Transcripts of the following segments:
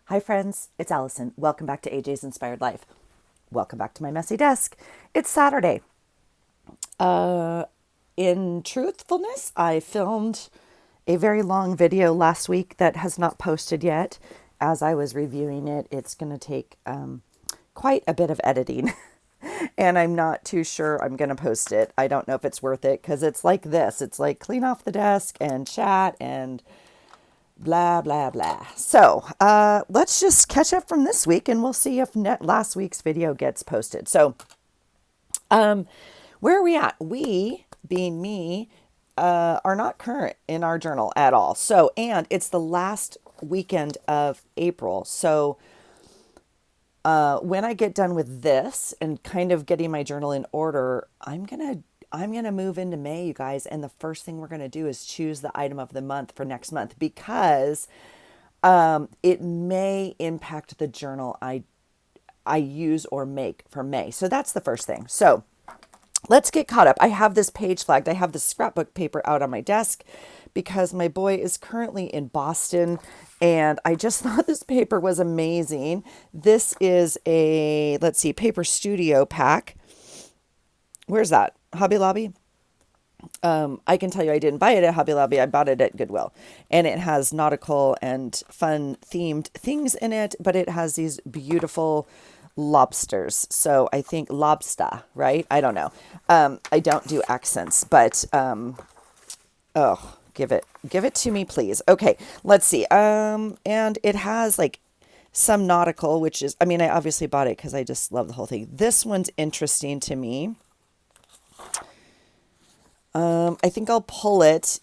Hi friends, it's Allison. Welcome back to AJ's Inspired Life. Welcome back to my messy desk. It's Saturday. In truthfulness, I filmed a very long video last week that has not posted yet. As I was reviewing it, it's going to take quite a bit of editing. And I'm not too sure I'm going to post it. I don't know if it's worth it because it's like this. It's like clean off the desk and chat and blah, blah, blah. So let's just catch up from this week and we'll see if last week's video gets posted. So where are we at? We, being me, are not current in our journal at all. So, and it's the last weekend of April. So when I get done with this and kind of getting my journal in order, I'm gonna move into May, you guys, and the first thing we're gonna do is choose the item of the month for next month because it may impact the journal I use or make for May. So that's the first thing. So let's get caught up. I have this page flagged. I have this scrapbook paper out on my desk because my boy is currently in Boston and I just thought this paper was amazing. This is a, let's see, paper studio pack. Where's that? Hobby Lobby? I can tell you I didn't buy it at Hobby Lobby. I bought it at Goodwill. And it has nautical and fun themed things in it, but it has these beautiful lobsters. So I think lobster, right? I don't know. I don't do accents, but oh, give it to me, please. Okay, let's see. And it has like some nautical, which is, I mean, I obviously bought it because I just love the whole thing. This one's interesting to me. I think I'll pull it.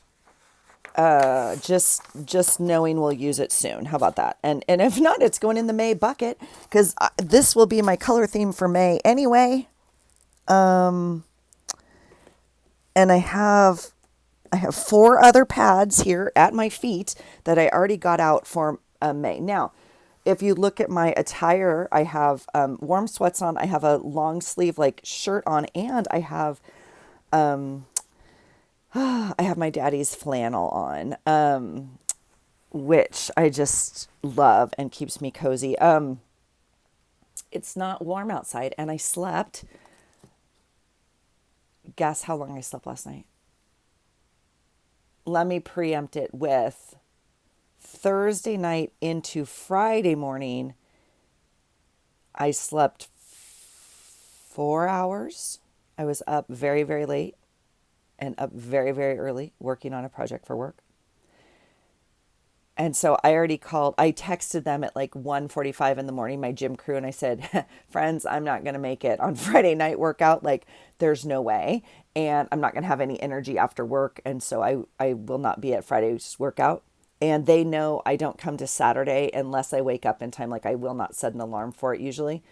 Just knowing we'll use it soon. How about that? And if not, it's going in the May bucket because this will be my color theme for May anyway. And I have 4 other pads here at my feet that I already got out for May. Now, if you look at my attire, I have warm sweats on. I have a long sleeve like shirt on, and I have my daddy's flannel on, which I just love and keeps me cozy. It's not warm outside, and I slept. Guess how long I slept last night? Let me preempt it with Thursday night into Friday morning. I slept 4 hours. I was up very, very late and up very, very early working on a project for work. And so I texted them at like 1:45 in the morning, my gym crew, and I said, friends, I'm not going to make it on Friday night workout. Like there's no way. And I'm not going to have any energy after work. And so I will not be at Friday's workout. And they know I don't come to Saturday unless I wake up in time. Like I will not set an alarm for it usually.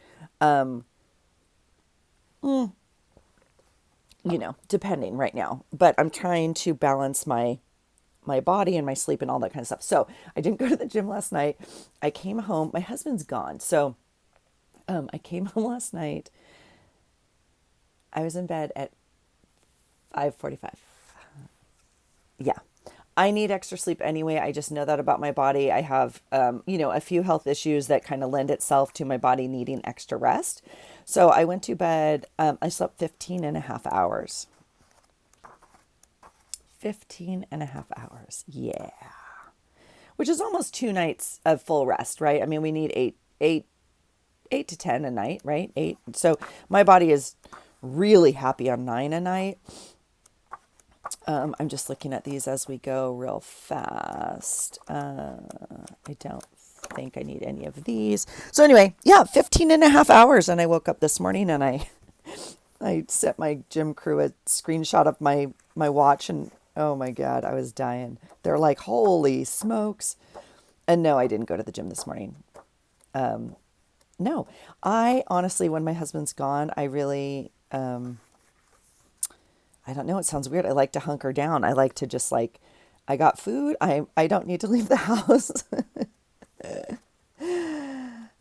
Depending right now. But I'm trying to balance my body and my sleep and all that kind of stuff. So I didn't go to the gym last night. I came home. My husband's gone. So I came home last night. I was in bed at 5:45. Yeah. I need extra sleep anyway. I just know that about my body. I have, a few health issues that kind of lend itself to my body needing extra rest. So I went to bed. I slept 15 and a half hours. 15 and a half hours. Yeah. Which is almost 2 nights of full rest, right? I mean, we need eight to 10 a night, right? 8. So my body is really happy on 9 a night. I'm just looking at these as we go real fast. I don't think I need any of these. So anyway, yeah, 15 and a half hours. And I woke up this morning and I sent my gym crew a screenshot of my watch and oh my God, I was dying. They're like, holy smokes. And no, I didn't go to the gym this morning. No, I honestly, when my husband's gone, I really, I don't know. It sounds weird. I like to hunker down. I like to just like, I got food. I don't need to leave the house.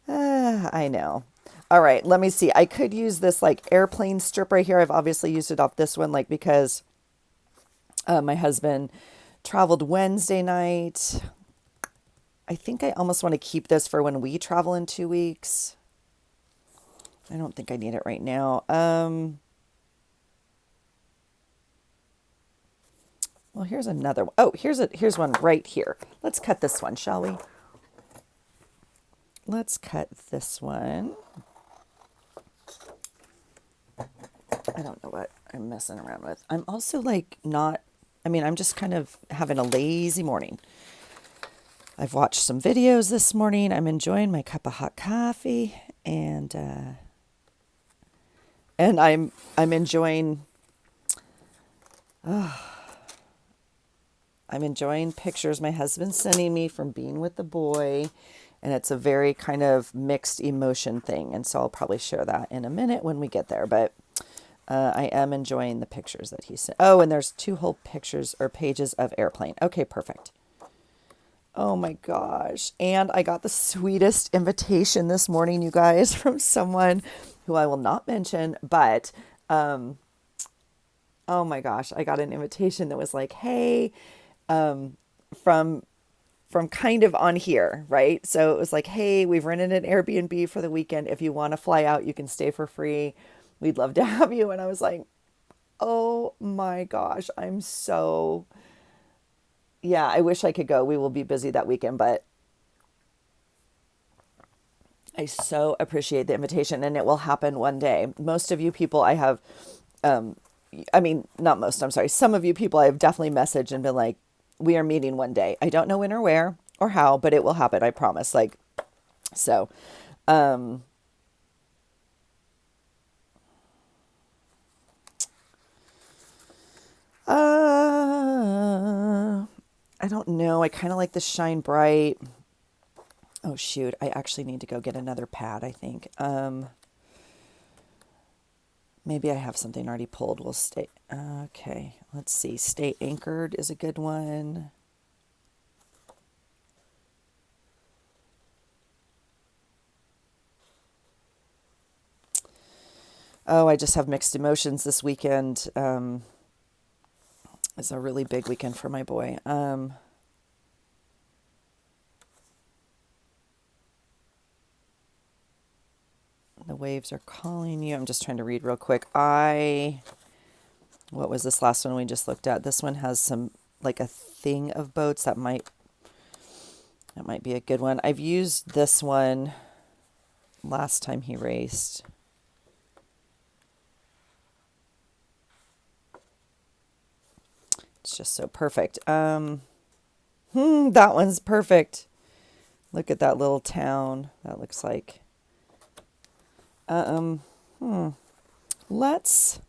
I know. All right. Let me see. I could use this like airplane strip right here. I've obviously used it off this one, like because my husband traveled Wednesday night. I think I almost want to keep this for when we travel in 2 weeks. I don't think I need it right now. Well, here's another one. Oh, here's one right here. Let's cut this one, shall we? Let's cut this one. I don't know what I'm messing around with. I'm also like not, I mean, I'm just kind of having a lazy morning. I've watched some videos this morning. I'm enjoying my cup of hot coffee, and I'm enjoying I'm enjoying pictures my husband's sending me from being with the boy, and it's a very kind of mixed emotion thing, and so I'll probably share that in a minute when we get there, but I am enjoying the pictures that he sent. Oh, and there's 2 whole pictures or pages of airplane. Okay, perfect. Oh my gosh. And I got the sweetest invitation this morning, you guys, from someone who I will not mention, but oh my gosh, I got an invitation that was like, hey, from kind of on here, right? So it was like, hey, we've rented an Airbnb for the weekend. If you want to fly out, you can stay for free. We'd love to have you. And I was like, oh my gosh, yeah, I wish I could go. We will be busy that weekend, but I so appreciate the invitation, and it will happen one day. Most of you people I have, I mean, not most, I'm sorry. Some of you people I have definitely messaged and been like, we are meeting one day. I don't know when or where or how, but it will happen. I promise. Like, so, I don't know. I kind of like the shine bright. Oh shoot. I actually need to go get another pad, I think. Maybe I have something already pulled. We'll stay. Okay. Let's see. Stay anchored is a good one. Oh, I just have mixed emotions this weekend. It's a really big weekend for my boy. The waves are calling you. I'm just trying to read real quick. What was this last one we just looked at? This one has some, like a thing of boats. That might be a good one. I've used this one last time he raced. It's just so perfect. That one's perfect. Look at that little town. That looks like. Let's.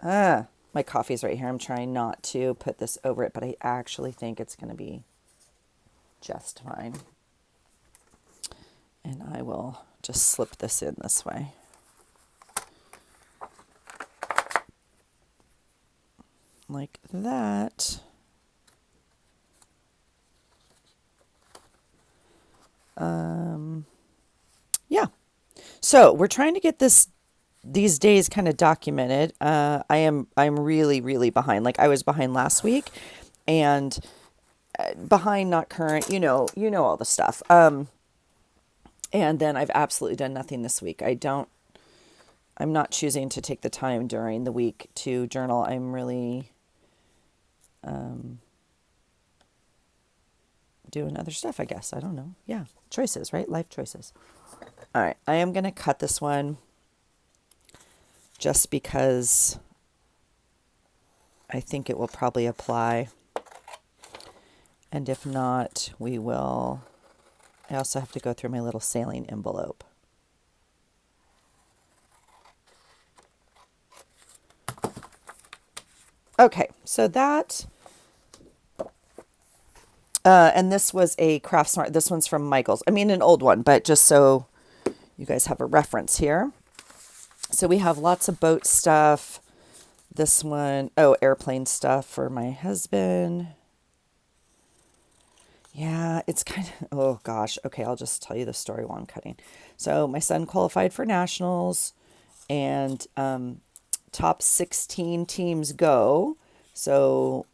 My coffee's right here. I'm trying not to put this over it, but I actually think it's going to be just fine. And I will just slip this in this way. Like that. Yeah. So we're trying to get these days kind of documented. I'm really, really behind. Like I was behind last week, and behind, not current, all the stuff. And then I've absolutely done nothing this week. I'm not choosing to take the time during the week to journal. I'm really doing other stuff, I guess. I don't know. Yeah. Choices, right? Life choices. All right. I am going to cut this one just because I think it will probably apply. And if not, we will. I also have to go through my little sailing envelope. Okay, so that, and this was a Craft Smart. This one's from Michael's. I mean, an old one, but just so you guys have a reference here. So we have lots of boat stuff. This one, airplane stuff for my husband. Yeah, it's kind of, oh gosh. Okay, I'll just tell you the story while I'm cutting. So my son qualified for nationals, and top 16 teams go. So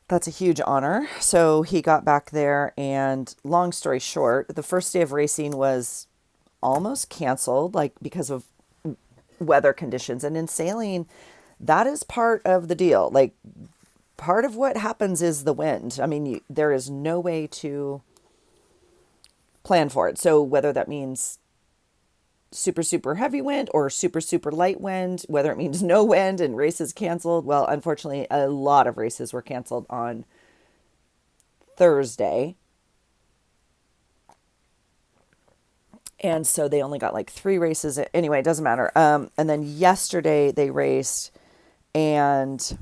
that's a huge honor. So he got back there, and long story short, the first day of racing was almost canceled, like because of weather conditions. And in sailing, that is part of the deal. Like, part of what happens is the wind. I mean, there is no way to plan for it. So whether that means super, super heavy wind or super, super light wind, whether it means no wind and races canceled. Well, unfortunately, a lot of races were canceled on Thursday. And so they only got like 3 races. Anyway, it doesn't matter. And then yesterday they raced, and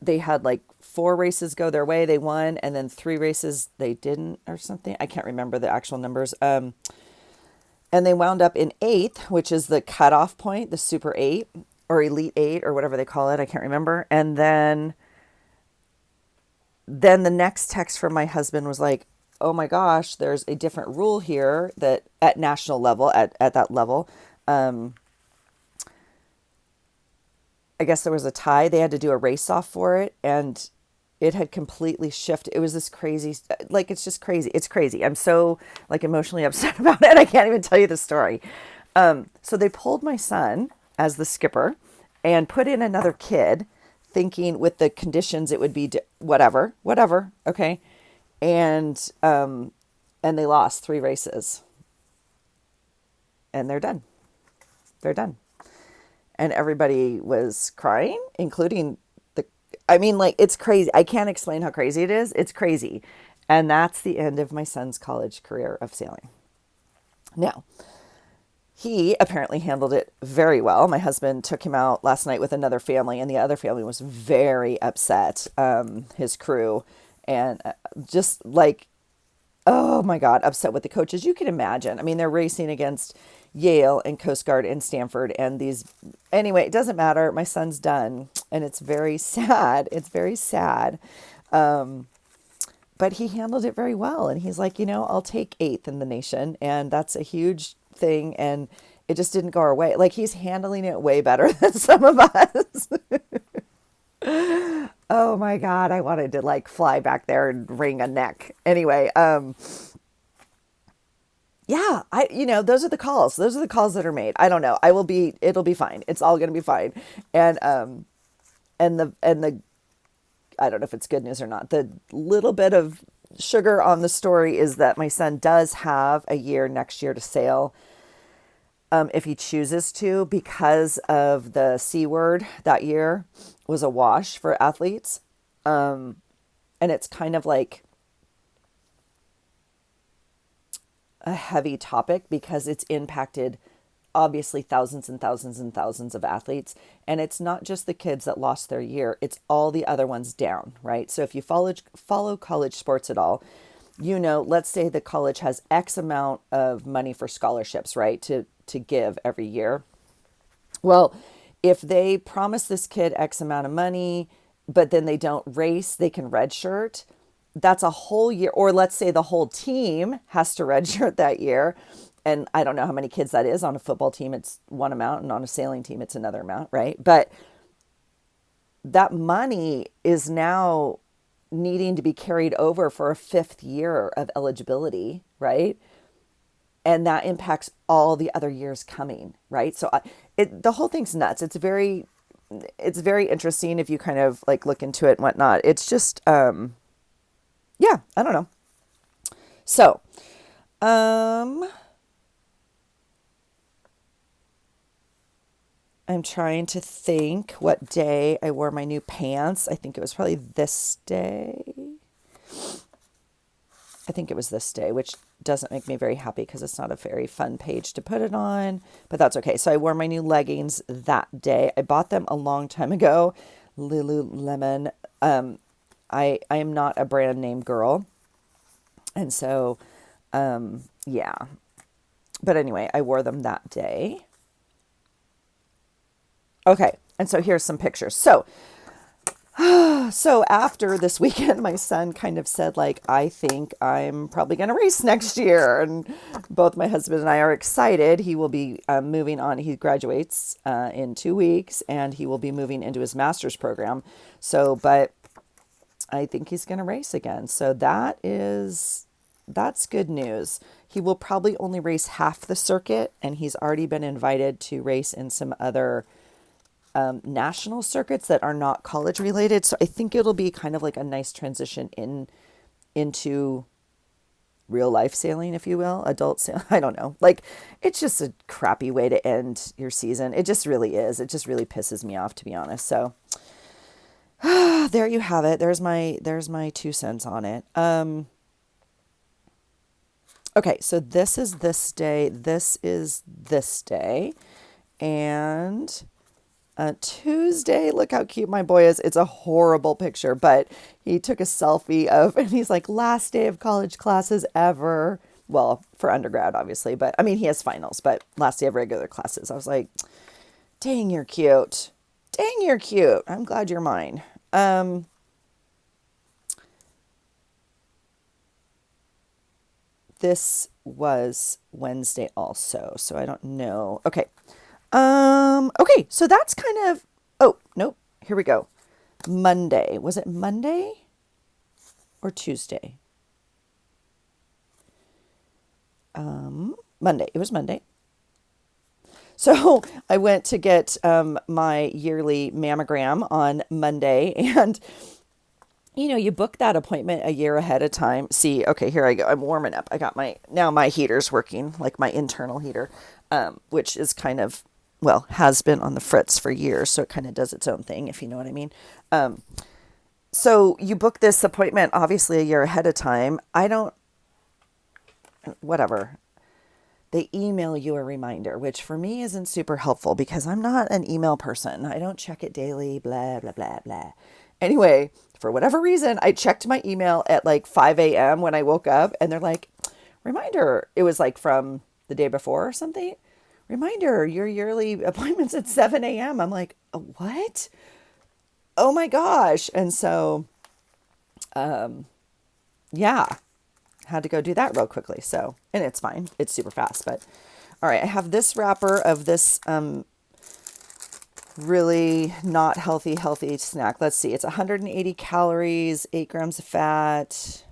they had like 4 races go their way. They won. And then 3 races they didn't, or something. I can't remember the actual numbers. And they wound up in 8th, which is the cutoff point, the Super 8 or Elite 8 or whatever they call it. I can't remember. And then the next text from my husband was like, oh my gosh, there's a different rule here that at national level, at that level, I guess there was a tie. They had to do a race off for it, and it had completely shifted. It was this crazy, like, it's just crazy. It's crazy. I'm so like emotionally upset about it. I can't even tell you the story. So they pulled my son as the skipper and put in another kid, thinking with the conditions it would be whatever. Okay. And they lost 3 races, and they're done. They're done. And everybody was crying, including I mean, like, it's crazy. I can't explain how crazy it is. It's crazy. And that's the end of my son's college career of sailing. Now, he apparently handled it very well. My husband took him out last night with another family, and the other family was very upset, his crew, and just like, oh my God, upset with the coaches. You can imagine. I mean, they're racing against Yale and Coast Guard and Stanford and these. Anyway, it doesn't matter. My son's done, and it's very sad. It's very sad. But he handled it very well. And he's like, I'll take 8th in the nation. And that's a huge thing. And it just didn't go our way. Like, he's handling it way better than some of us. Oh my God. I wanted to like fly back there and wring a neck. Anyway, yeah, those are the calls. Those are the calls that are made. I don't know. It'll be fine. It's all going to be fine. And the I don't know if it's good news or not. The little bit of sugar on the story is that my son does have a year next year to sail, if he chooses to, because of the C word that year was a wash for athletes. And it's kind of like a heavy topic because it's impacted obviously thousands and thousands and thousands of athletes. And it's not just the kids that lost their year, it's all the other ones down, right? So if you follow college sports at all, let's say the college has X amount of money for scholarships, right? To give every year. Well, if they promise this kid X amount of money, but then they don't race, they can redshirt. That's a whole year. Or let's say the whole team has to redshirt that year. And I don't know how many kids that is. On a football team, it's one amount, and on a sailing team, it's another amount, right? But that money is now needing to be carried over for a 5th year of eligibility, right? And that impacts all the other years coming, right? So the whole thing's nuts. It's very interesting if you kind of like look into it and whatnot. It's just, yeah, I don't know. So, I'm trying to think what day I wore my new pants. I think it was probably this day. I think it was this day, which doesn't make me very happy because it's not a very fun page to put it on, but that's okay. So I wore my new leggings that day. I bought them a long time ago, Lululemon. I am not a brand name girl. And so, yeah. But anyway, I wore them that day. Okay. And so here's some pictures. So So after this weekend, my son kind of said, like, I think I'm probably going to race next year. And both my husband and I are excited. He will be moving on. He graduates in 2 weeks, and he will be moving into his master's program. So, but I think he's going to race again. So that's good news. He will probably only race half the circuit, and he's already been invited to race in some other national circuits that are not college related. So I think it'll be kind of like a nice transition into real life sailing, if you will, adult sailing. I don't know. Like, it's just a crappy way to end your season. It just really is. It just really pisses me off, to be honest. So there you have it. There's my 2 cents on it. Okay, so this is this day. This is this day. And Tuesday, look how cute my boy is. It's a horrible picture, but he took a selfie of, and he's like, last day of college classes ever. Well, for undergrad, obviously, but I mean, he has finals, but last day of regular classes. I was like, dang, you're cute. Dang, you're cute. I'm glad you're mine. This was Wednesday also, so I don't know. Okay. Okay, so that's kind of, oh, nope, here we go. Monday. Was it Monday or Tuesday? Monday. It was Monday. So I went to get my yearly mammogram on Monday, and you book that appointment a year ahead of time. See, okay, here I go. I'm warming up. I got my heater's working, like my internal heater, which is kind of, well, has been on the fritz for years. So it kind of does its own thing, if you know what I mean. So you book this appointment, obviously, a year ahead of time. Whatever. They email you a reminder, which for me isn't super helpful because I'm not an email person. I don't check it daily, blah, blah, blah, blah. Anyway, for whatever reason, I checked my email at like 5 a.m. when I woke up, and they're like, reminder. It was like from the day before or something. Reminder, your yearly appointment's at 7 a.m. I'm like, what? Oh my gosh. And so, yeah, had to go do that real quickly. So, and it's fine. It's super fast, but all right. I have this wrapper of this, really not healthy snack. Let's see. It's 180 calories, 8 grams of fat.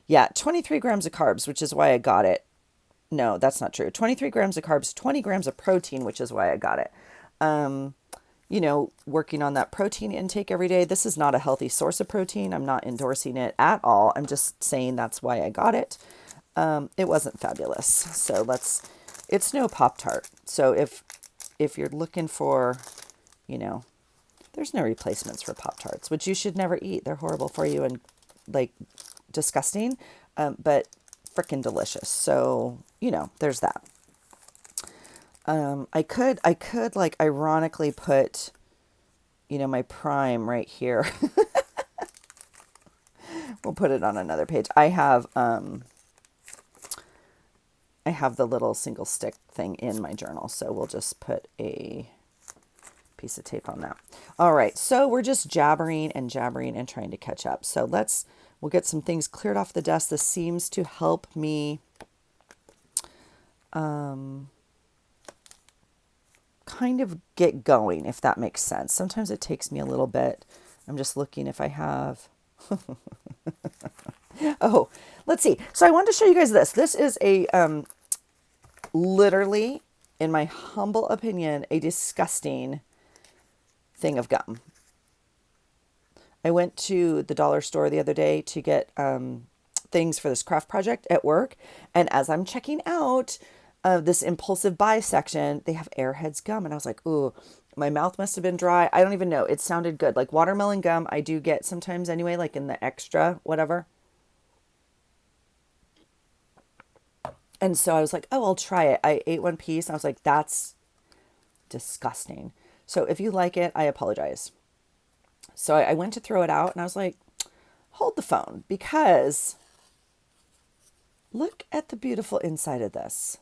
Yeah, 23 grams of carbs, which is why I got it. No, that's not true. 23 grams of carbs, 20 grams of protein, which is why I got it. Working on that protein intake every day. This is not a healthy source of protein. I'm not endorsing it at all. I'm just saying that's why I got it. It wasn't fabulous. So it's no Pop-Tart. So if you're looking for, there's no replacements for Pop-Tarts, which you should never eat. They're horrible for you and like disgusting, but freaking delicious. So, there's that. I could like ironically put, my Prime right here. We'll put it on another page. I have the little single stick thing in my journal, so we'll just put a piece of tape on that. All right, so we're just jabbering and trying to catch up. So we'll get some things cleared off the desk. This seems to help me kind of get going, if that makes sense. Sometimes it takes me a little bit. I'm just looking if I have... Oh, let's see. So I wanted to show you guys this. This is a, literally, in my humble opinion, a disgusting thing of gum. I went to the dollar store the other day to get things for this craft project at work. And as I'm checking out this impulsive buy section, they have Airheads gum. And I was like, ooh, my mouth must have been dry. I don't even know. It sounded good. Like watermelon gum, I do get sometimes anyway, like in the extra, whatever. And so I was like, oh, I'll try it. I ate one piece. And I was like, that's disgusting. So if you like it, I apologize. So I went to throw it out and I was like, hold the phone, because look at the beautiful inside of this.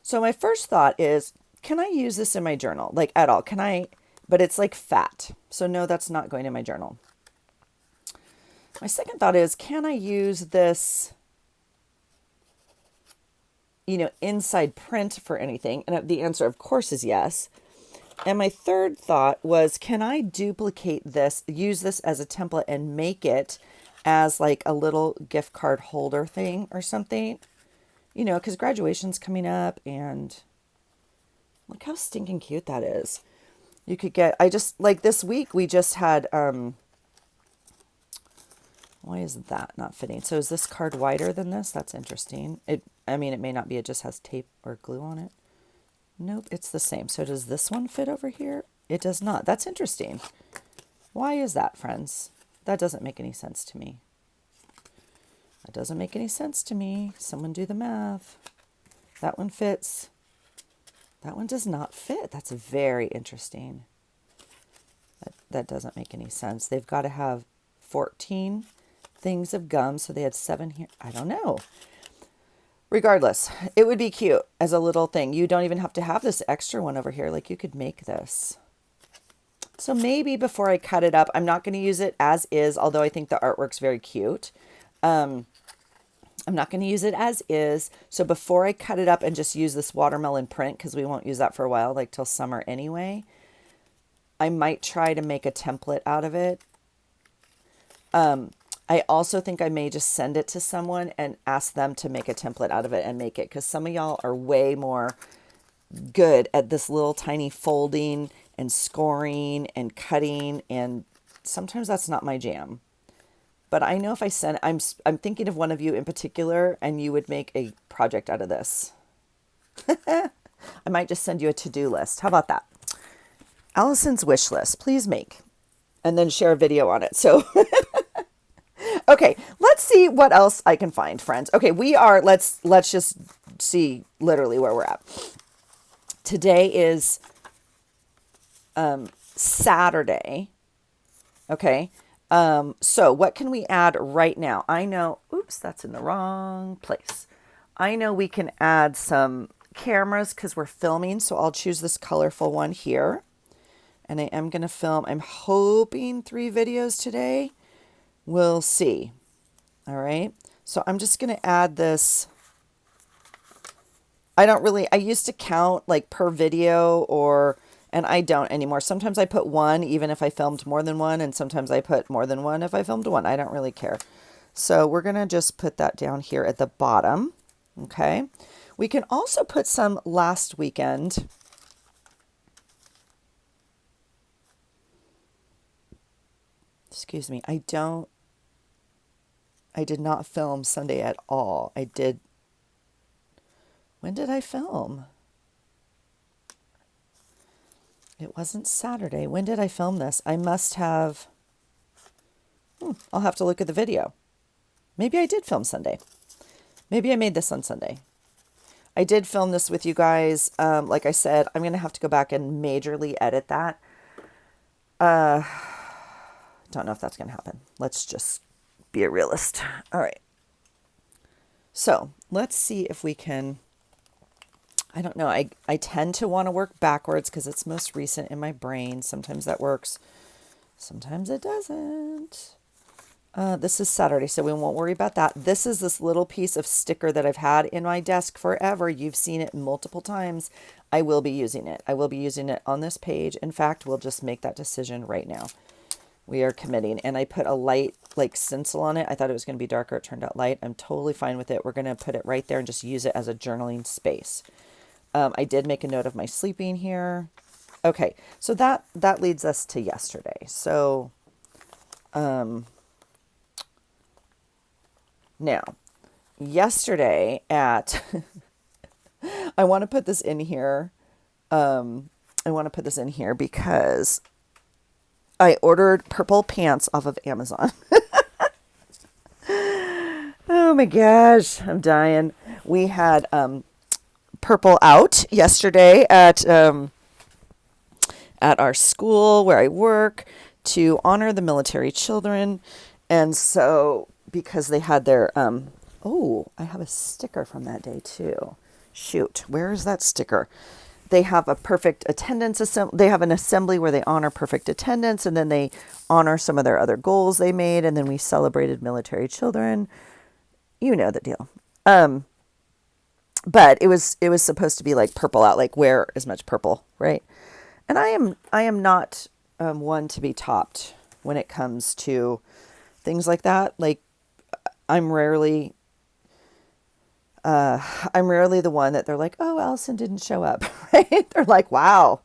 So my first thought is, can I use this in my journal? Like at all? Can I but it's like fat. So no, that's not going in my journal. My second thought is, can I use this, inside print for anything? And the answer, of course, is yes. And my third thought was, can I duplicate this, use this as a template and make it as like a little gift card holder thing or something? Because graduation's coming up, and look how stinking cute that is. You could get, like this week, we just had, why is that not fitting? So is this card wider than this? That's interesting. It may not be, it just has tape or glue on it. Nope, it's the same. So does this one fit over here? It does not. That's interesting. Why is that, friends? That doesn't make any sense to me. That doesn't make any sense to me. Someone do the math. That one fits. That one does not fit. That's very interesting. That doesn't make any sense. They've got to have 14 things of gum, so they had 7 here. I don't know. Regardless, it would be cute as a little thing. You don't even have to have this extra one over here. Like, you could make this. So maybe before I cut it up, I'm not going to use it as is, although I think the artwork's very cute. I'm not going to use it as is. So before I cut it up and just use this watermelon print, because we won't use that for a while, like till summer anyway, I might try to make a template out of it. I also think I may just send it to someone and ask them to make a template out of it and make it, because some of y'all are way more good at this little tiny folding and scoring and cutting, and sometimes that's not my jam. But I know if I send, I'm thinking of one of you in particular, and you would make a project out of this. I might just send you a to-do list. How about that? Allison's wish list, please make, and then share a video on it. So okay, let's see what else I can find, friends. Okay, let's just see literally where we're at. Today is Saturday. Okay. So what can we add right now? I know, oops, that's in the wrong place. I know we can add some cameras because we're filming. So I'll choose this colorful one here. And I am going to film, I'm hoping 3 videos today. We'll see. All right. So I'm just going to add this. I used to count like per video and I don't anymore. Sometimes I put 1, even if I filmed more than 1. And sometimes I put more than 1 if I filmed 1. I don't really care. So we're going to just put that down here at the bottom. Okay. We can also put some last weekend. Excuse me. I did not film Sunday at all. When did I film? It wasn't Saturday. When did I film this? I must have, I'll have to look at the video. Maybe I did film Sunday. Maybe I made this on Sunday. I did film this with you guys. Like I said, I'm going to have to go back and majorly edit that. Don't know if that's going to happen. Let's just be a realist. All right. So let's see if we can, I don't know. I tend to want to work backwards because it's most recent in my brain. Sometimes that works. Sometimes it doesn't. This is Saturday, so we won't worry about that. This is this little piece of sticker that I've had in my desk forever. You've seen it multiple times. I will be using it. I will be using it on this page. In fact, we'll just make that decision right now. We are committing, and I put a light like stencil on it. I thought it was going to be darker. It turned out light. I'm totally fine with it. We're going to put it right there and just use it as a journaling space. I did make a note of my sleeping here. Okay, so that leads us to yesterday. So, now, yesterday at, I want to put this in here. Because I ordered purple pants off of Amazon. Oh my gosh, I'm dying. We had purple out yesterday at our school where I work to honor the military children. And so because they had their, I have a sticker from that day too. Shoot, where is that sticker? they have a perfect attendance they have an assembly where they honor perfect attendance, and then they honor some of their other goals they made, and then we celebrated military children. You know the deal. But it was supposed to be like purple out, like wear as much purple, right? And I am not one to be topped when it comes to things like that. Like I'm rarely the one that they're like, oh, Allison didn't show up, right? They're like, wow,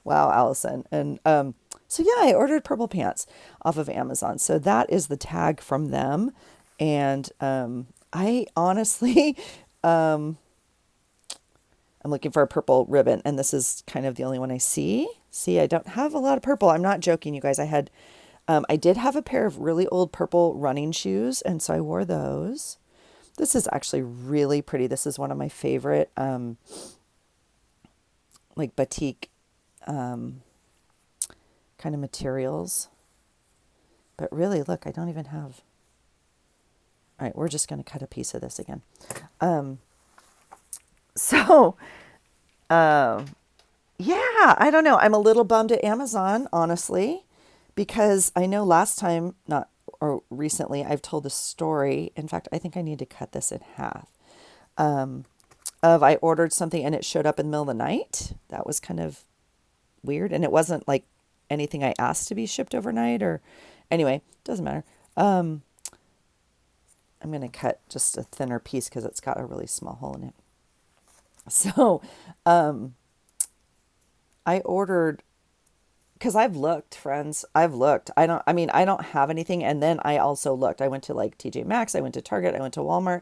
Allison. And so yeah, I ordered purple pants off of Amazon. So that is the tag from them. And I honestly, I'm looking for a purple ribbon, and this is kind of the only one I see. See, I don't have a lot of purple. I'm not joking, you guys. I did have a pair of really old purple running shoes, and so I wore those. This is actually really pretty. This is one of my favorite, like batik, kind of materials. But really, look, I don't even have. All right, we're just going to cut a piece of this again. So, yeah, I don't know. I'm a little bummed at Amazon, honestly, because I know last time, not or recently, I've told a story. In fact, I think I need to cut this in half. Of I ordered something and it showed up in the middle of the night. That was kind of weird, and it wasn't like anything I asked to be shipped overnight, or anyway, doesn't matter. I'm going to cut just a thinner piece because it's got a really small hole in it. So, I ordered, because I've looked, friends, I don't have anything. And then I also looked, I went to like TJ Maxx, I went to Target, I went to Walmart,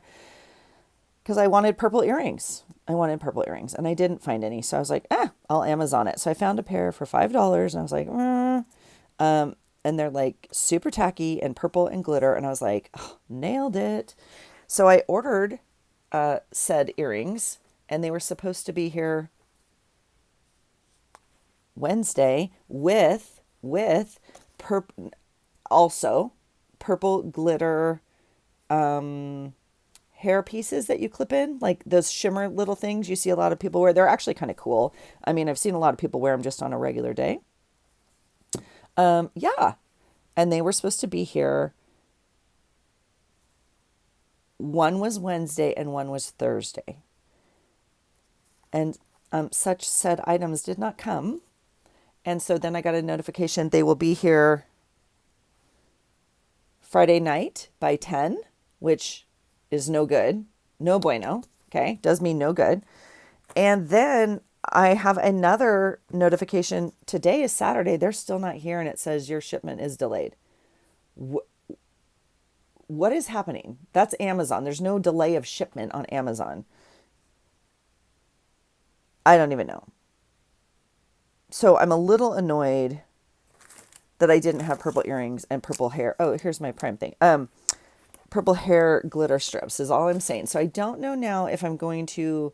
because I wanted purple earrings. And I didn't find any. So I was like, I'll Amazon it. So I found a pair for $5 and I was like, and they're like super tacky and purple and glitter. And I was like, oh, nailed it. So I ordered, said earrings, and they were supposed to be here Wednesday with also purple glitter hair pieces that you clip in, like those shimmer little things you see a lot of people wear. They're actually kind of cool. I mean, I've seen a lot of people wear them just on a regular day. Yeah. And they were supposed to be here. One was Wednesday and one was Thursday. And such said items did not come. And so then I got a notification they will be here Friday night by 10, which is no good. No bueno. Okay. Does mean no good. And then I have another notification. Today is Saturday. They're still not here. And it says your shipment is delayed. What is happening? That's Amazon. There's no delay of shipment on Amazon. I don't even know. So I'm a little annoyed that I didn't have purple earrings and purple hair. Oh, here's my prime thing. Purple hair glitter strips is all I'm saying. So I don't know now if I'm going to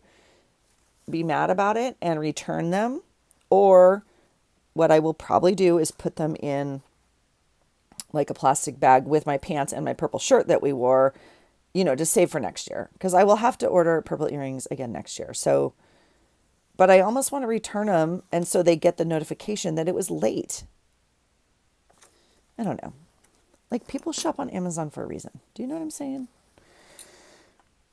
be mad about it and return them, or what I will probably do is put them in like a plastic bag with my pants and my purple shirt that we wore, to save for next year, because I will have to order purple earrings again next year. So, but I almost want to return them, and so they get the notification that it was late. I don't know. Like, people shop on Amazon for a reason. Do you know what I'm saying?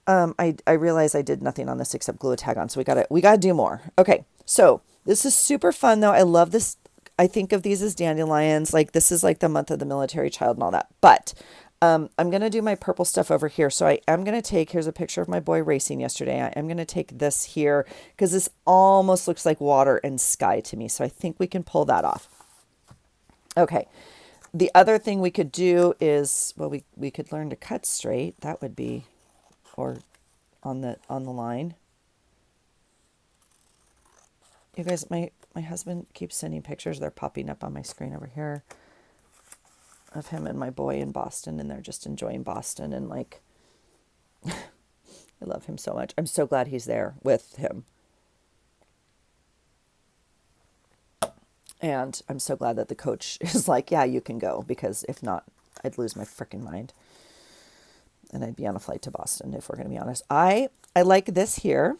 I realize I did nothing on this except glue a tag on, so we gotta do more. Okay, so this is super fun though. I love this. I think of these as dandelions. Like, this is like the month of the military child and all that. But I'm gonna do my purple stuff over here. So I am gonna take, here's a picture of my boy racing yesterday. I am gonna take this here because this almost looks like water and sky to me. So I think we can pull that off. Okay. The other thing we could do is, well, we could learn to cut straight. That would be, or on the line. You guys, my husband keeps sending pictures. They're popping up on my screen over here of him and my boy in Boston, and they're just enjoying Boston, and like, I love him so much. I'm so glad he's there with him. And I'm so glad that the coach is like, yeah, you can go, because if not, I'd lose my freaking mind. And I'd be on a flight to Boston, if we're going to be honest. I like this here.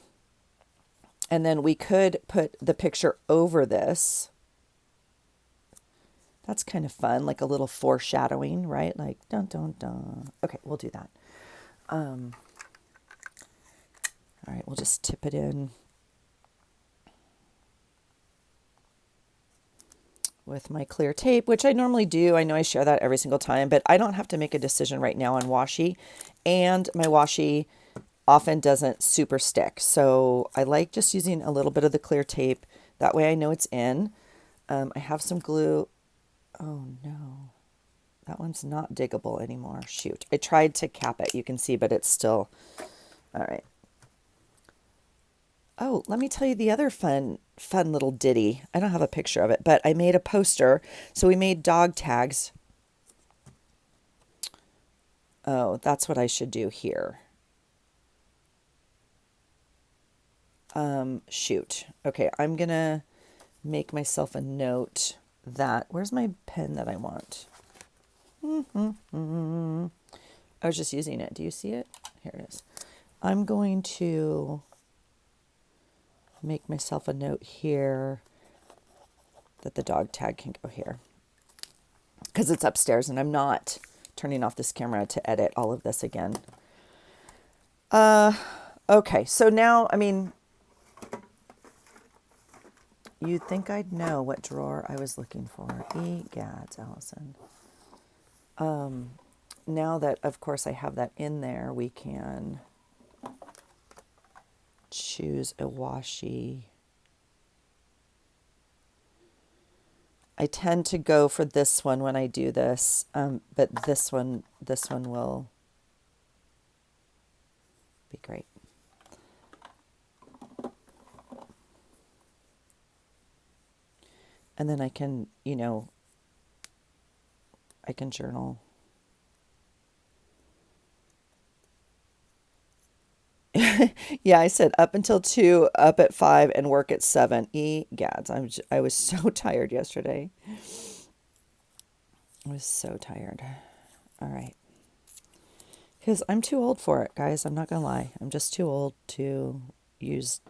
And then we could put the picture over this. That's kind of fun, like a little foreshadowing, right? Like, dun, dun, dun. Okay, we'll do that. All right, we'll just tip it in with my clear tape, which I normally do. I know I share that every single time, but I don't have to make a decision right now on washi. And my washi often doesn't super stick. So I like just using a little bit of the clear tape. That way I know it's in. I have some glue. Oh no, that one's not diggable anymore. Shoot. I tried to cap it, you can see, but it's still, all right. Oh, let me tell you the other fun little ditty. I don't have a picture of it, but I made a poster. So we made dog tags. Oh, that's what I should do here. Shoot. Okay, I'm gonna make myself a note that, where's my pen that I want? I was just using it. Do you see it? Here it is. I'm going to make myself a note here that the dog tag can go here because it's upstairs and I'm not turning off this camera to edit all of this again. Okay, so now, I mean, you'd think I'd know what drawer I was looking for. Egads, Allison. Now that, of course, I have that in there, we can choose a washi. I tend to go for this one when I do this, but this one will be great. And then I can, I can journal. Yeah, I said up until 2, up at 5, and work at 7. Egads, I was so tired yesterday. I was so tired. All right. Because I'm too old for it, guys. I'm not going to lie. I'm just too old to use.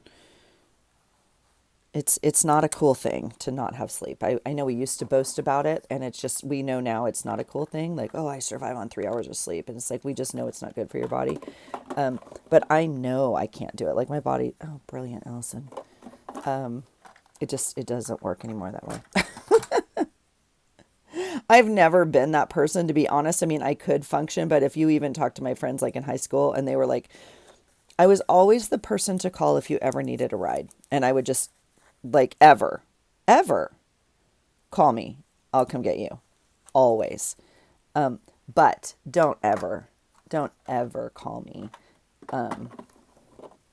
It's not a cool thing to not have sleep. I know we used to boast about it, and it's just, we know now it's not a cool thing. Like, oh, I survive on 3 hours of sleep. And it's like, we just know it's not good for your body. But I know I can't do it. Like my body, oh, brilliant, Allison. It doesn't work anymore that way. I've never been that person, to be honest. I mean, I could function, but if you even talk to my friends like in high school and they were like, I was always the person to call if you ever needed a ride. And I would just, like, ever call me. I'll come get you. Always. But don't ever call me.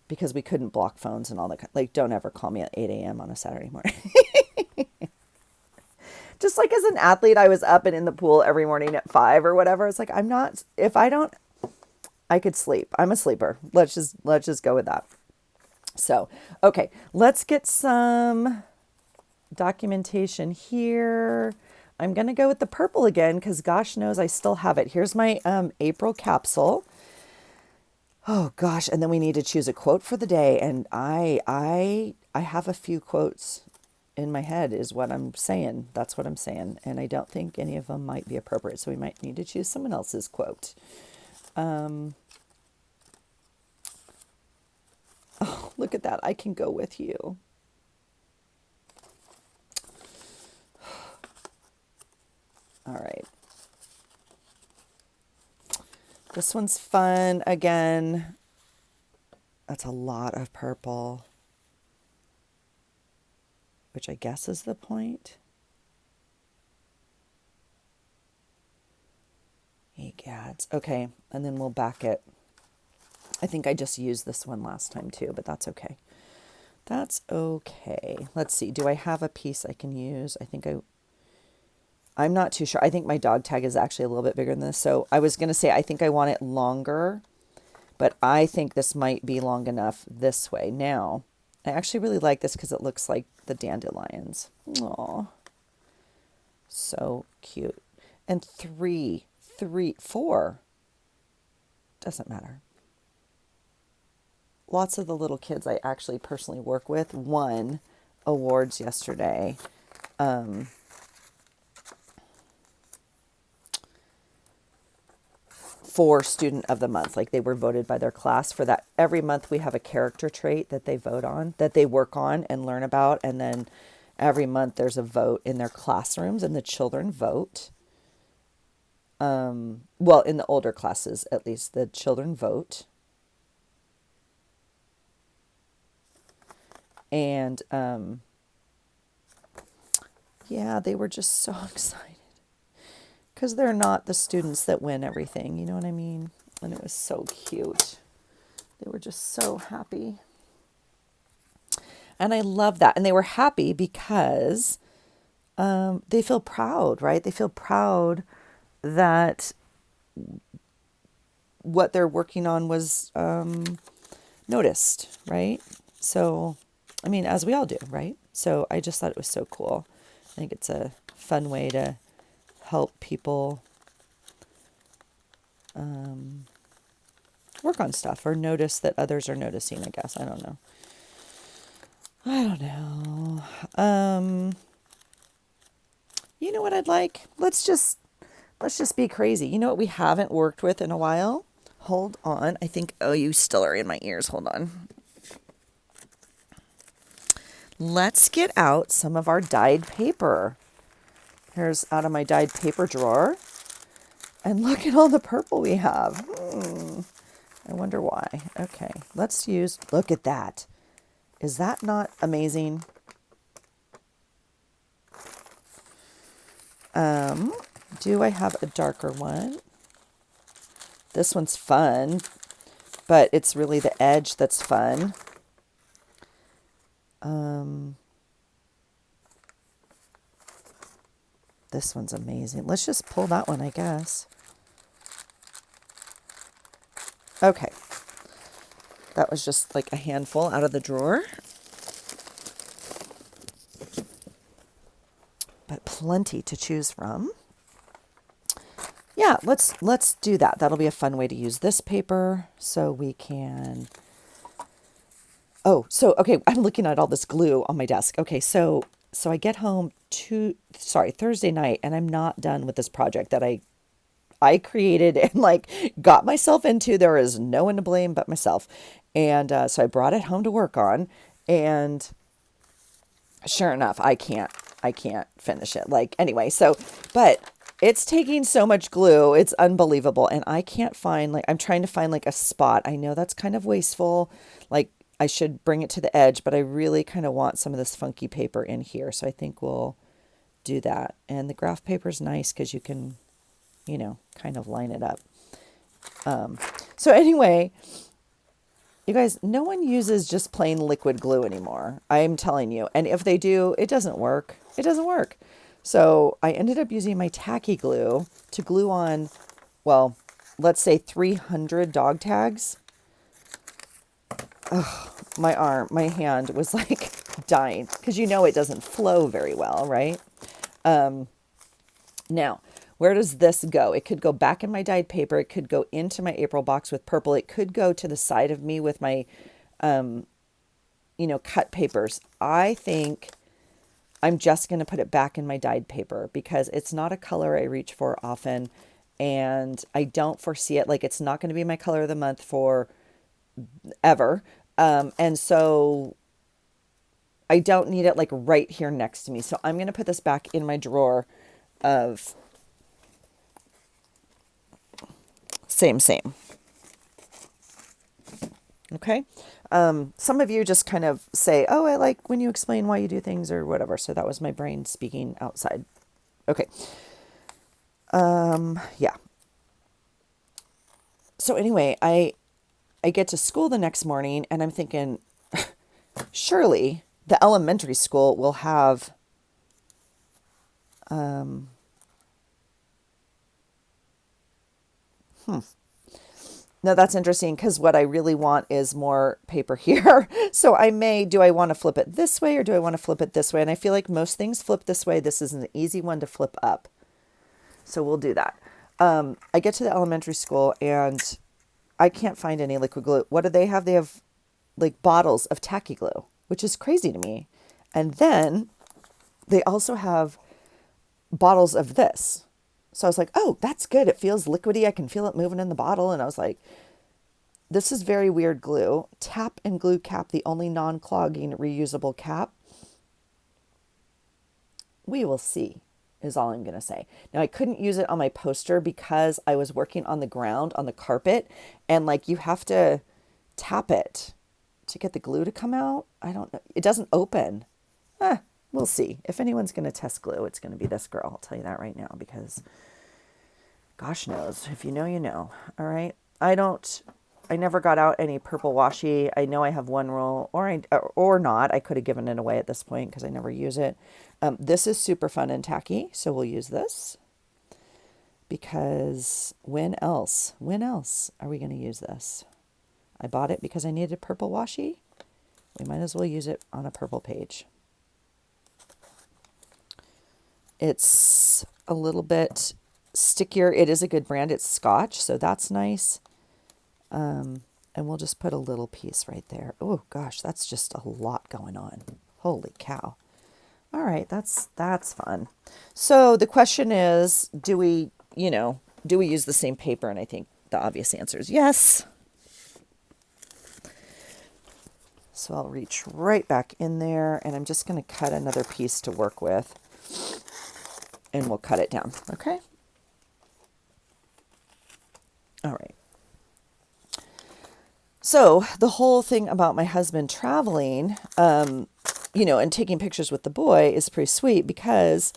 Because we couldn't block phones and all that. Like, don't ever call me at 8 a.m. on a Saturday morning. Just like as an athlete, I was up and in the pool every morning at 5 or whatever. It's like, I'm not, if I don't, I could sleep. I'm a sleeper. Let's just go with that. So, okay, let's get some documentation here. I'm going to go with the purple again because gosh knows I still have it. Here's my April capsule. Oh gosh, and then we need to choose a quote for the day, and I have a few quotes in my head is what I'm saying. That's what I'm saying, and I don't think any of them might be appropriate, so we might need to choose someone else's quote. Oh, look at that. I can go with you. All right. This one's fun. Again, that's a lot of purple, which I guess is the point. Egads. Okay, and then we'll back it. I think I just used this one last time too, but that's okay. That's okay. Let's see. Do I have a piece I can use? I'm not too sure. I think my dog tag is actually a little bit bigger than this. So I was going to say, I think I want it longer, but I think this might be long enough this way. Now, I actually really like this because it looks like the dandelions. Aw. So cute. And 4. Doesn't matter. lots of the little kids I actually personally work with won awards yesterday. For student of the month. Like they were voted by their class for that. Every month we have a character trait that they vote on, that they work on and learn about. And then every month there's a vote in their classrooms and the children vote. Well, in the older classes, at least, the children vote. And yeah, they were just so excited because they're not the students that win everything. You know what I mean? And it was so cute. They were just so happy. And I love that. And they were happy because they feel proud, right? They feel proud that what they're working on was noticed, right? So, I mean, as we all do, right? So I just thought it was so cool. I think it's a fun way to help people work on stuff or notice that others are noticing, I guess. I don't know. You know what I'd like? Let's just be crazy. You know what we haven't worked with in a while? Hold on. I think, oh, you still are in my ears. Hold on. Let's get out some of our dyed paper. Here's out of my dyed paper drawer. And look at all the purple we have. I wonder why. Okay, let's use, look at that. Is that not amazing? Do I have a darker one? This one's fun, but it's really the edge that's fun. This one's amazing. Let's just pull that one, I guess. Okay. That was just like a handful out of the drawer. But plenty to choose from. Yeah, let's do that. That'll be a fun way to use this paper. So we can... Oh, so, okay, I'm looking at all this glue on my desk. Okay, so I get home Thursday night, and I'm not done with this project that I created and like got myself into. There is no one to blame but myself. And so I brought it home to work on, and sure enough, I can't finish it. Like, anyway, but it's taking so much glue. It's unbelievable. And I can't find, like, I'm trying to find like a spot. I know that's kind of wasteful. Like, I should bring it to the edge, but I really kind of want some of this funky paper in here. So I think we'll do that. And the graph paper is nice because you can, kind of line it up. So anyway, you guys, no one uses just plain liquid glue anymore. I'm telling you. And if they do, it doesn't work. It doesn't work. So I ended up using my tacky glue to glue on, well, let's say 300 dog tags. Ugh, my hand was like dying because it doesn't flow very well, right? Now, where does this go? It could go back in my dyed paper. It could go into my April box with purple. It could go to the side of me with my, cut papers. I think I'm just going to put it back in my dyed paper because it's not a color I reach for often. And I don't foresee it. Like, it's not going to be my color of the month for ever. And so I don't need it like right here next to me. So I'm going to put this back in my drawer of same. Okay. Some of you just kind of say, oh, I like when you explain why you do things or whatever. So that was my brain speaking outside. Okay. Yeah. So anyway, I get to school the next morning and I'm thinking, surely the elementary school will have, Now that's interesting because what I really want is more paper here. So do I want to flip it this way or do I want to flip it this way? And I feel like most things flip this way. This is an easy one to flip up. So we'll do that. I get to the elementary school and I can't find any liquid glue. What do they have? They have like bottles of tacky glue, which is crazy to me. And then they also have bottles of this. So I was like, oh, that's good. It feels liquidy. I can feel it moving in the bottle. And I was like, this is very weird glue. Tap and glue cap, the only non-clogging reusable cap. We will see, is all I'm going to say. Now, I couldn't use it on my poster because I was working on the ground, on the carpet, and like you have to tap it to get the glue to come out. I don't know. It doesn't open. We'll see. If anyone's going to test glue, it's going to be this girl. I'll tell you that right now because gosh knows. If you know, you know. All right. I never got out any purple washi. I know I have one roll, or not. I could have given it away at this point because I never use it. This is super fun and tacky, so we'll use this because when else are we going to use this? I bought it because I needed purple washi. We might as well use it on a purple page. It's a little bit stickier. It is a good brand. It's Scotch, so that's nice. And we'll just put a little piece right there. Oh gosh, that's just a lot going on. Holy cow. All right, that's fun. So the question is, do we use the same paper? And I think the obvious answer is yes. So I'll reach right back in there and I'm just going to cut another piece to work with and we'll cut it down. Okay. All right. So the whole thing about my husband traveling, and taking pictures with the boy is pretty sweet because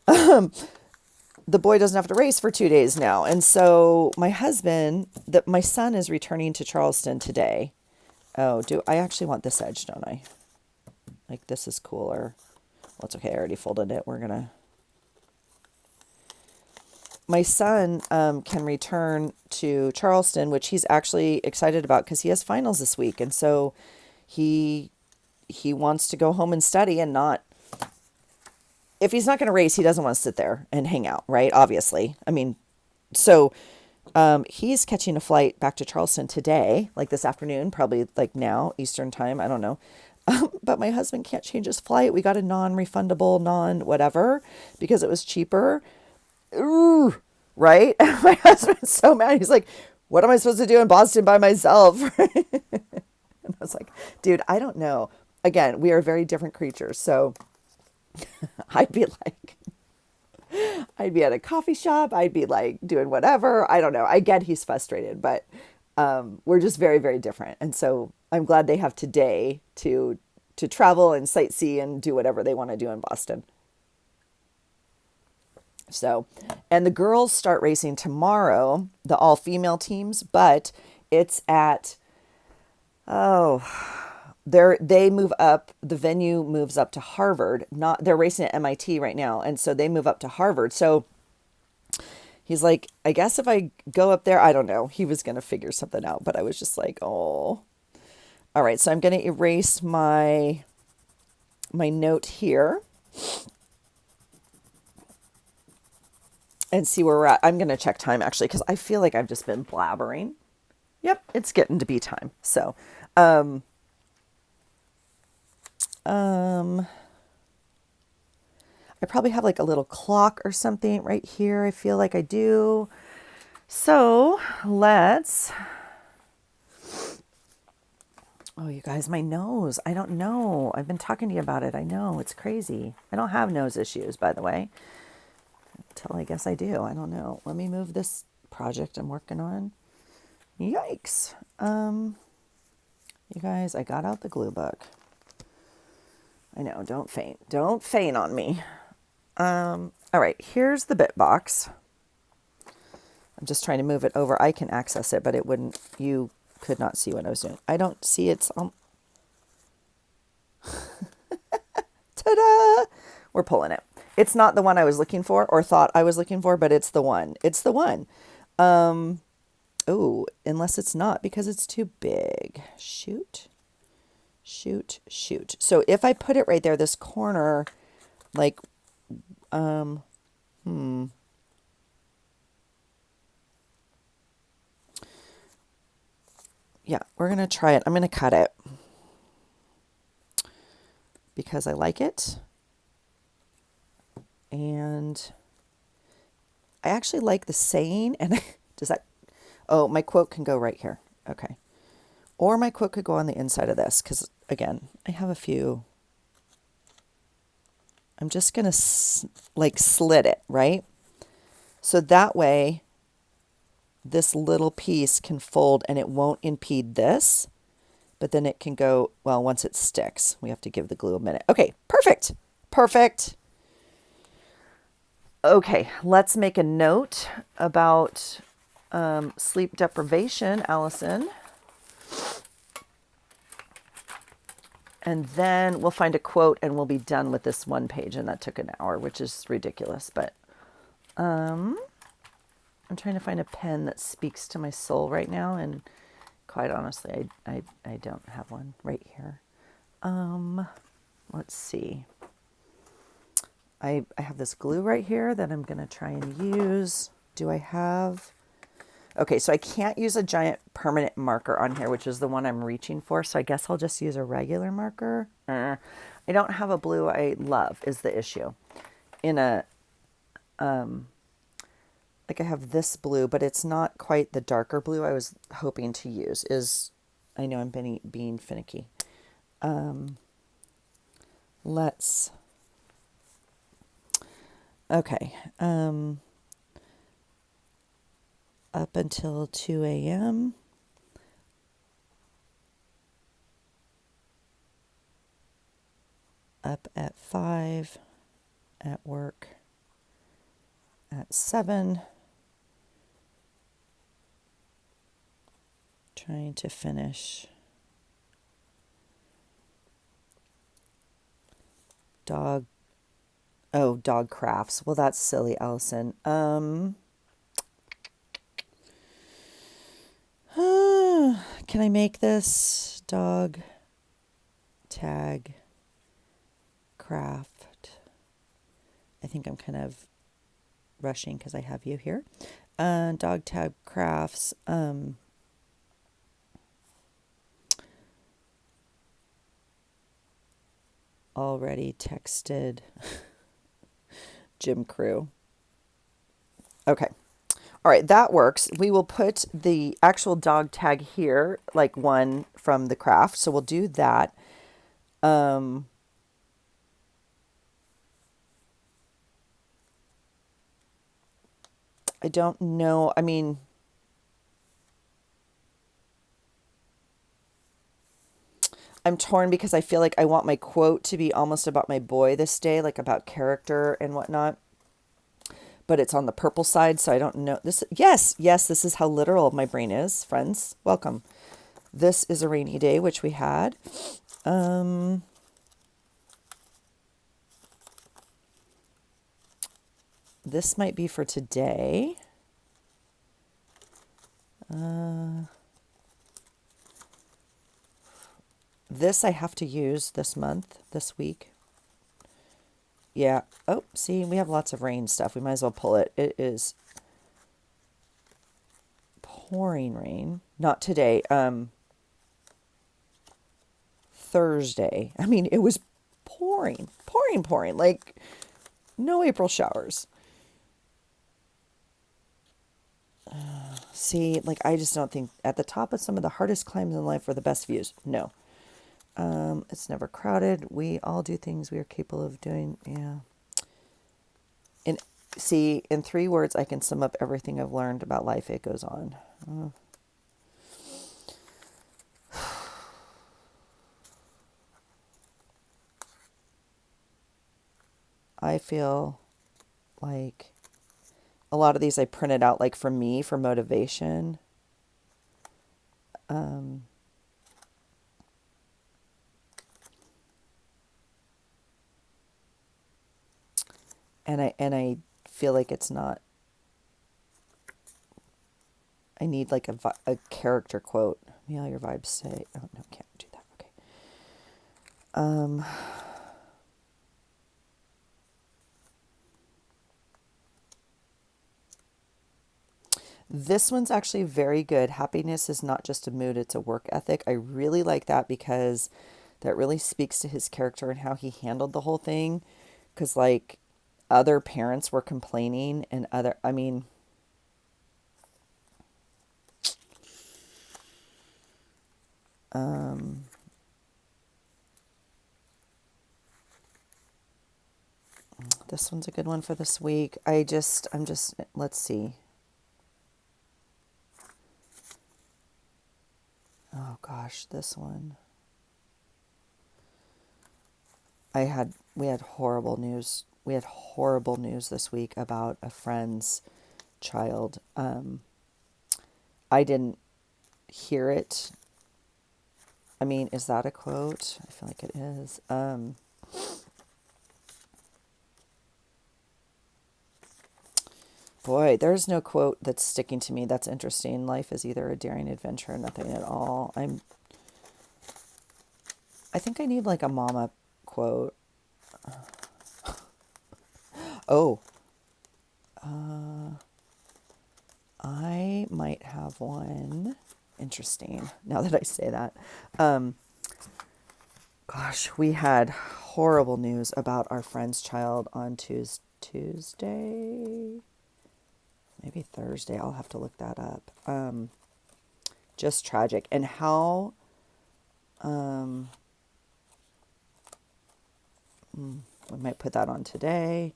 the boy doesn't have to race for 2 days now. And so my son is returning to Charleston today. Oh, I actually want this edge, don't I? Like this is cooler. Well, it's okay. I already folded it. My son can return to Charleston, which he's actually excited about because he has finals this week. And so he wants to go home and study and not, if he's not going to race, he doesn't want to sit there and hang out, right? Obviously. I mean, so he's catching a flight back to Charleston today, like this afternoon, probably like now, Eastern time. I don't know. But my husband can't change his flight. We got a non-refundable, non-whatever because it was cheaper. Ooh, right? My husband's so mad. He's like, what am I supposed to do in Boston by myself? And I was like, dude, I don't know. Again, we are very different creatures. So I'd be at a coffee shop. I'd be like doing whatever. I don't know. I get he's frustrated, but we're just very, very different. And so I'm glad they have today to travel and sightsee and do whatever they want to do in Boston. So, and the girls start racing tomorrow, the all-female teams, but it's at, they move up, the venue moves up to Harvard. They're racing at MIT right now, and so they move up to Harvard. So he's like, I guess if I go up there, I don't know. He was going to figure something out, but I was just like, oh. All right, so I'm going to erase my note here. And see where we're at. I'm going to check time actually, because I feel like I've just been blabbering. Yep, it's getting to be time. So, I probably have like a little clock or something right here. I feel like I do. So oh, you guys, my nose. I don't know. I've been talking to you about it. I know it's crazy. I don't have nose issues, by the way. Until I guess I do. I don't know. Let me move this project I'm working on. Yikes. You guys, I got out the glue book. I know, don't faint. Don't faint on me. All right, here's the bit box. I'm just trying to move it over. I can access it, but you could not see what I was doing. I don't see it's ta-da! We're pulling it. It's not the one I was looking for or thought I was looking for, but it's the one. It's the one. Oh, unless it's not because it's too big. Shoot. So if I put it right there, this corner, like, Yeah, we're going to try it. I'm going to cut it because I like it. And I actually like the saying. And does that, oh, my quote can go right here. Okay. Or my quote could go on the inside of this because, again, I have a few. I'm just going to like slit it, right? So that way this little piece can fold and it won't impede this, but then it can go, well, once it sticks, we have to give the glue a minute. Okay, perfect. Perfect. Okay, let's make a note about sleep deprivation, Allison. And then we'll find a quote and we'll be done with this one page. And that took an hour, which is ridiculous. But I'm trying to find a pen that speaks to my soul right now. And quite honestly, I don't have one right here. Let's see. I have this glue right here that I'm going to try and use. Do I have... Okay, so I can't use a giant permanent marker on here, which is the one I'm reaching for. So I guess I'll just use a regular marker. I don't have a blue I love is the issue. In a, like I have this blue, but it's not quite the darker blue I was hoping to use. I know I'm being finicky. Let's, okay. Up until 2 a.m. Up at 5, at work at 7, trying to finish dog crafts. Well, that's silly, Allison. Can I make this dog tag craft? I think I'm kind of rushing because I have you here. Dog tag crafts. Already texted Gym Crew. Okay. All right, that works. We will put the actual dog tag here, like one from the craft. So we'll do that. I don't know. I mean, I'm torn because I feel like I want my quote to be almost about my boy this day, like about character and whatnot. But it's on the purple side, so I don't know. Yes, this is how literal my brain is, friends. Welcome. This is a rainy day, which we had. This might be for today. This I have to use this month, this week. Yeah. Oh, see, we have lots of rain stuff. We might as well pull it. It is pouring rain. Not today. Thursday. I mean, it was pouring. Like no April showers. See, like I just don't think at the top of some of the hardest climbs in life were the best views. No. It's never crowded. We all do things we are capable of doing. Yeah. And see, in 3 words, I can sum up everything I've learned about life. It goes on. I feel like a lot of these I printed out like for me for motivation. And I feel like it's not. I need like a character quote. Me, all your vibes say. Oh no, can't do that. Okay. This one's actually very good. Happiness is not just a mood, it's a work ethic. I really like that because that really speaks to his character and how he handled the whole thing. Because, like, other parents were complaining, and I mean, this one's a good one for this week. Let's see. Oh gosh, this one. We had horrible news. We had horrible news this week about a friend's child. I didn't hear it. I mean, is that a quote? I feel like it is. Boy, there's no quote that's sticking to me. That's interesting. Life is either a daring adventure or nothing at all. I think I need like a mama quote. Oh, I might have one. Interesting. Now that I say that. Gosh, we had horrible news about our friend's child on Tuesday. Maybe Thursday. I'll have to look that up. Just tragic. And how we might put that on today.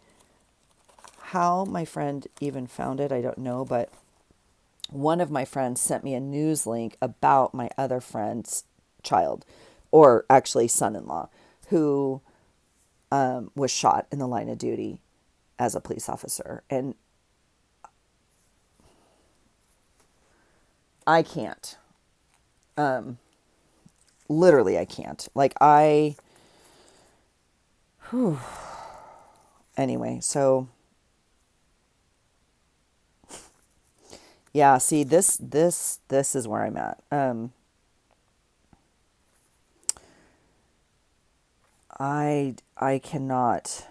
How my friend even found it, I don't know, but one of my friends sent me a news link about my other friend's child, or actually son-in-law, who was shot in the line of duty as a police officer. And I can't. Literally, I can't. Anyway, so yeah, see, this is where I'm at. I cannot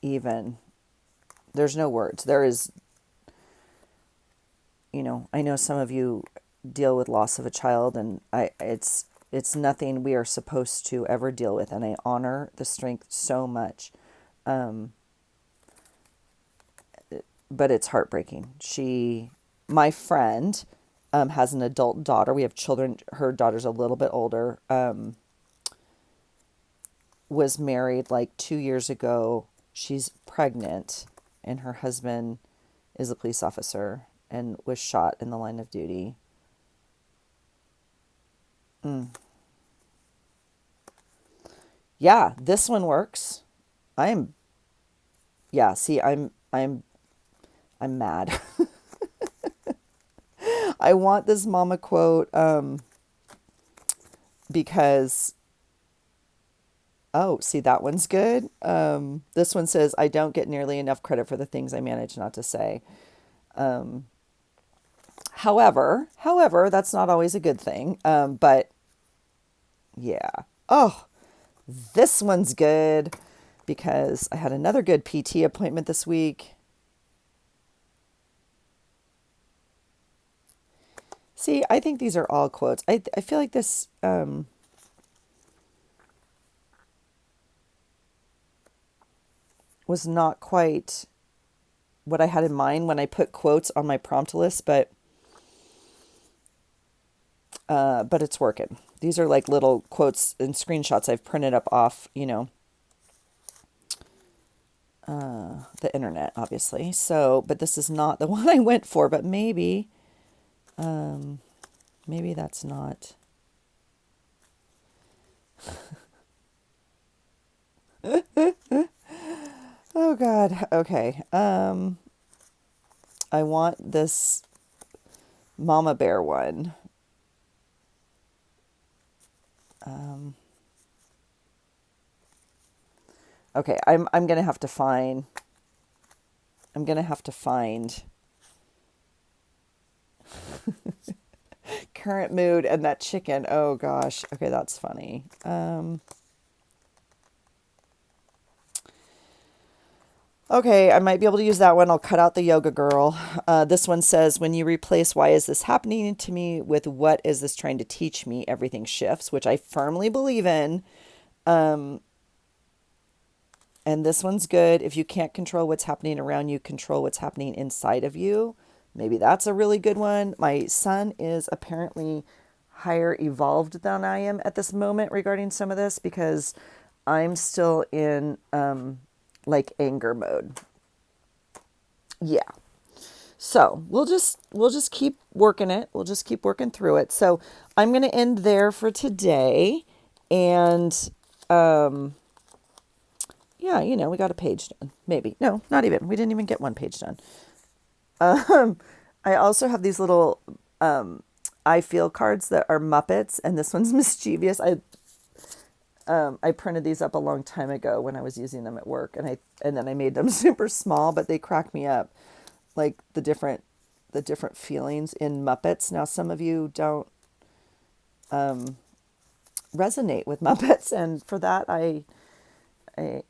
even, there's no words. There is, I know some of you deal with loss of a child, and it's nothing we are supposed to ever deal with, and I honor the strength so much. But it's heartbreaking. My friend, has an adult daughter. We have children. Her daughter's a little bit older. Was married like 2 years ago. She's pregnant, and her husband is a police officer and was shot in the line of duty. Yeah, this one works. I'm yeah, see, I'm mad. I want this mama quote because oh, see, that one's good. This one says, I don't get nearly enough credit for the things I manage not to say. However, that's not always a good thing. But yeah. Oh, this one's good because I had another good PT appointment this week. See, I think these are all quotes. I feel like this was not quite what I had in mind when I put quotes on my prompt list, but it's working. These are like little quotes and screenshots I've printed up off, the internet, obviously. So, but this is not the one I went for, but maybe that's not. Oh God. Okay. I want this mama bear one. Okay, I'm gonna have to find. I'm gonna have to find current mood and that chicken. Oh gosh. Okay, that's funny. Okay, I might be able to use that one. I'll cut out the yoga girl. This one says, when you replace why is this happening to me with what is this trying to teach me, everything shifts, which I firmly believe in. And this one's good. If you can't control what's happening around you, control what's happening inside of you. Maybe that's a really good one. My son is apparently higher evolved than I am at this moment regarding some of this because I'm still in like anger mode. Yeah. So we'll just keep working it. We'll just keep working through it. So I'm going to end there for today. And yeah, we got a page done. Maybe. No, not even. We didn't even get one page done. I also have these little I feel cards that are Muppets, and this one's mischievous. I printed these up a long time ago when I was using them at work, and then I made them super small, but they crack me up, like the different feelings in Muppets. Now, some of you don't resonate with Muppets, and for that,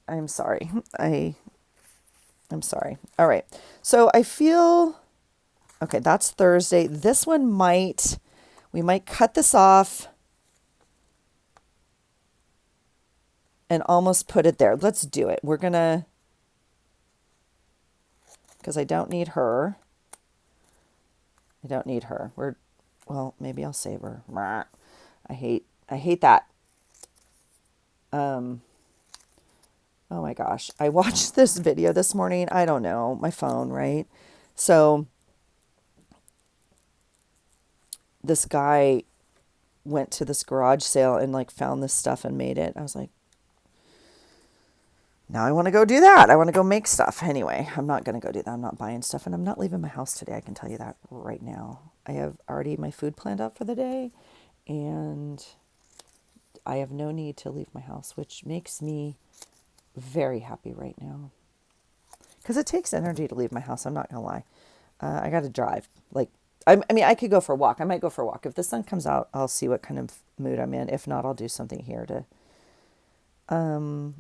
I'm sorry. I'm sorry. All right. So I feel okay. That's Thursday. This one we might cut this off and almost put it there. Let's do it. We're gonna, because I don't need her. Well, maybe I'll save her. I hate that. Oh my gosh. I watched this video this morning. I don't know, my phone, right? So this guy went to this garage sale and like found this stuff and made it. I was like, now I want to go do that. I want to go make stuff. Anyway, I'm not going to go do that. I'm not buying stuff, and I'm not leaving my house today. I can tell you that right now. I have already my food planned out for the day, and I have no need to leave my house, which makes me very happy right now. Because it takes energy to leave my house. I'm not going to lie. I got to drive. Like, I mean, I could go for a walk. I might go for a walk. If the sun comes out, I'll see what kind of mood I'm in. If not, I'll do something here to...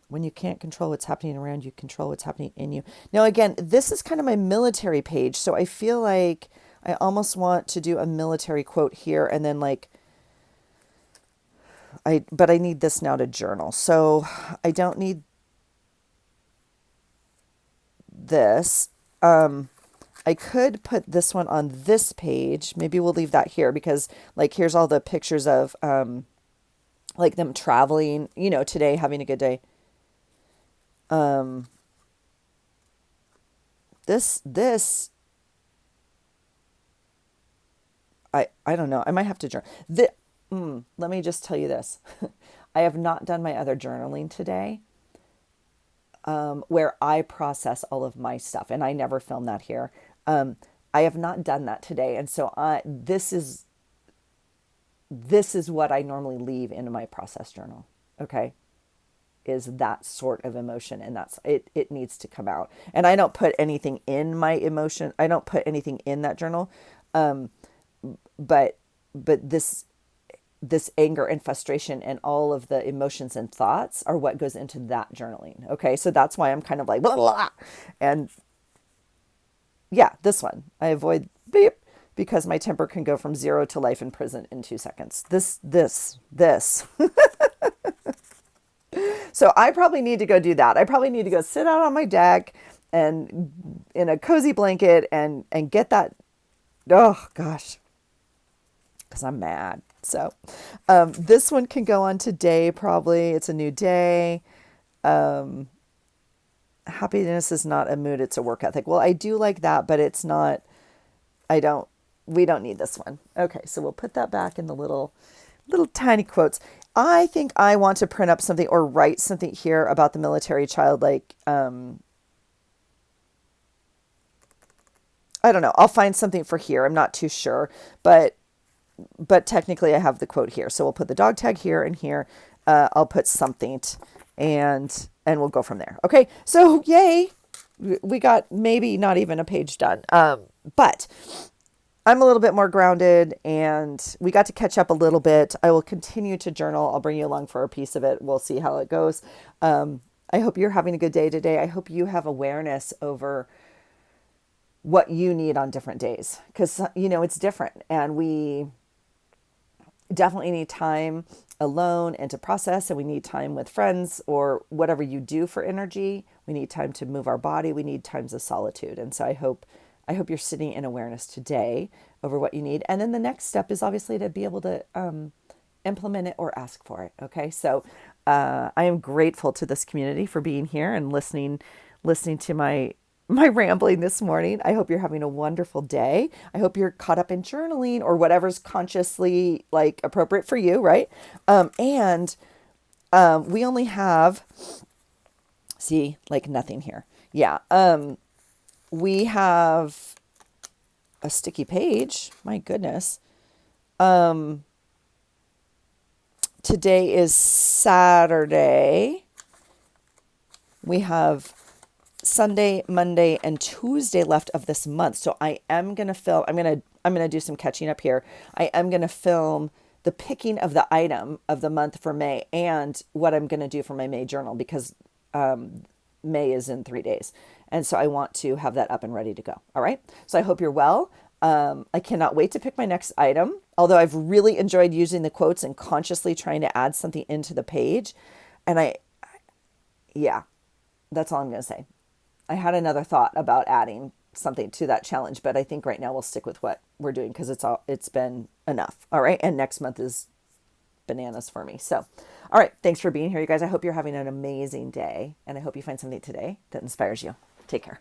when you can't control what's happening around you, control what's happening in you. Now, again, this is kind of my military page. So I feel like I almost want to do a military quote here and then like, but I need this now to journal. So I don't need this. I could put this one on this page. Maybe we'll leave that here because like, here's all the pictures of, like them traveling, today, having a good day. This, I don't know. I might have to journal. Let me just tell you this. I have not done my other journaling today, where I process all of my stuff, and I never film that here. I have not done that today. And so this is what I normally leave in my process journal. Okay. Is that sort of emotion. And that's it needs to come out. And I don't put anything in my emotion. I don't put anything in that journal. But this anger and frustration and all of the emotions and thoughts are what goes into that journaling. Okay. So that's why I'm kind of like, blah, blah. And yeah, this one I avoid beep, because my temper can go from 0 to life in prison in 2 seconds. This. So I probably need to go do that. I probably need to go sit out on my deck and in a cozy blanket and get that. Oh gosh, because I'm mad. So this one can go on today. Probably it's a new day. Happiness is not a mood. It's a work ethic. Well, I do like that, but it's not, we don't need this one. Okay. So we'll put that back in the little tiny quotes. I think I want to print up something or write something here about the military child. Like, I don't know. I'll find something for here. I'm not too sure, but technically I have the quote here. So we'll put the dog tag here and here. I'll put something and we'll go from there. Okay. So yay. We got maybe not even a page done. But I'm a little bit more grounded and we got to catch up a little bit. I will continue to journal. I'll bring you along for a piece of it. We'll see how it goes. I hope you're having a good day today. I hope you have awareness over what you need on different days, because, it's different. And we definitely need time alone and to process, and we need time with friends or whatever you do for energy. We need time to move our body. We need times of solitude. And so I hope you're sitting in awareness today over what you need. And then the next step is obviously to be able to implement it or ask for it. Okay. So I am grateful to this community for being here and listening to my rambling this morning. I hope you're having a wonderful day. I hope you're caught up in journaling or whatever's consciously like appropriate for you, right? And we only have, see, like nothing here. Yeah. We have a sticky page. My goodness. Today is Saturday. We have Sunday, Monday, and Tuesday left of this month. So I am going to film, I'm going to do some catching up here. I am going to film the picking of the item of the month for May and what I'm going to do for my May journal, because May is in 3 days. And so I want to have that up and ready to go. All right. So I hope you're well. I cannot wait to pick my next item. Although I've really enjoyed using the quotes and consciously trying to add something into the page. And yeah, that's all I'm going to say. I had another thought about adding something to that challenge, but I think right now we'll stick with what we're doing because it's been enough. All right. And next month is bananas for me. So, all right. Thanks for being here, you guys. I hope you're having an amazing day, and I hope you find something today that inspires you. Take care.